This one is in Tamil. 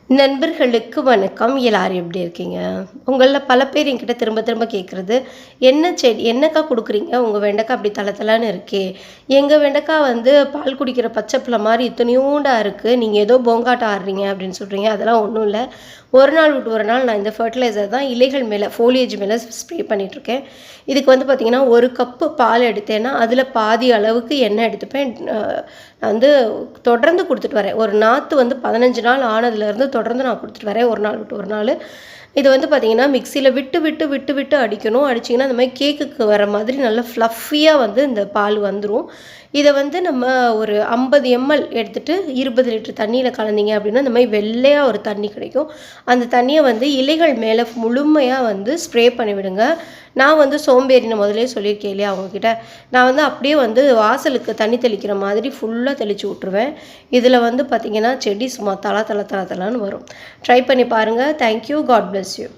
நண்பர்களுக்கு வணக்கம். எல்லாரும் எப்படி இருக்கீங்க? உங்களில் பல பேர் என்கிட்ட திரும்ப திரும்ப கேட்குறது, "என்ன செடி என்னக்கா கொடுக்குறீங்க? உங்கள் வெண்டைக்காய் அப்படி தள தளன்னு இருக்கே. எங்கள் வெண்டைக்காய் வந்து பால் குடிக்கிற பச்சை பிள்ளை மாதிரி இத்தனையோண்டா இருக்குது. நீங்கள் ஏதோ போங்காட்டம் ஆடுறீங்க" அப்படின்னு சொல்கிறீங்க. அதெல்லாம் ஒன்றும் இல்லை. ஒரு நாள் விட்டு ஒரு நாள் நான் இந்த ஃபர்டிலைசர் தான் இலைகள் மேலே ஃபோலியேஜ் மேலே ஸ்ப்ரே பண்ணிகிட்ருக்கேன். இதுக்கு வந்து பார்த்திங்கன்னா 1 கப்பு பால் எடுத்தேன்னா அதில் பாதி அளவுக்கு எண்ணெய் எடுத்துப்பேன். நான் வந்து தொடர்ந்து கொடுத்துட்டு வரேன். ஒரு நாற்று வந்து 15 நாள் ஆனதுலேருந்து தொடர்ந்து நான் கொடுத்துட்டு வரேன். ஒரு நாள் விட்டு ஒரு நாள். இது வந்து பார்த்திங்கன்னா மிக்சியில் விட்டு விட்டு விட்டு விட்டு அடிக்கணும். அடிச்சிங்கன்னா இந்த மாதிரி கேக்குக்கு வர மாதிரி நல்லா ஃப்ளஃபியாக வந்து இந்த பால் வந்துடும். இதை வந்து நம்ம ஒரு 50 ml எடுத்துகிட்டு 20 லிட்டர் தண்ணியில் கலந்தீங்க அப்படின்னா இந்த மாதிரி வெள்ளையாக ஒரு தண்ணி கிடைக்கும். அந்த தண்ணியை வந்து இலைகள் மேலே முழுமையாக வந்து ஸ்ப்ரே பண்ணிவிடுங்க. நான் வந்து சோம்பேறின்னு முதலே சொல்லியிருக்கேன் இல்லையா அவங்கக்கிட்ட, நான் வந்து அப்படியே வந்து வாசலுக்கு தண்ணி தெளிக்கிற மாதிரி ஃபுல்லாக தெளித்து விட்ருவேன். இதில் வந்து பார்த்திங்கன்னா செடி சும்மா தள தள தள தளன்னு வரும். ட்ரை பண்ணி பாருங்கள். தேங்க்யூ. God bless you.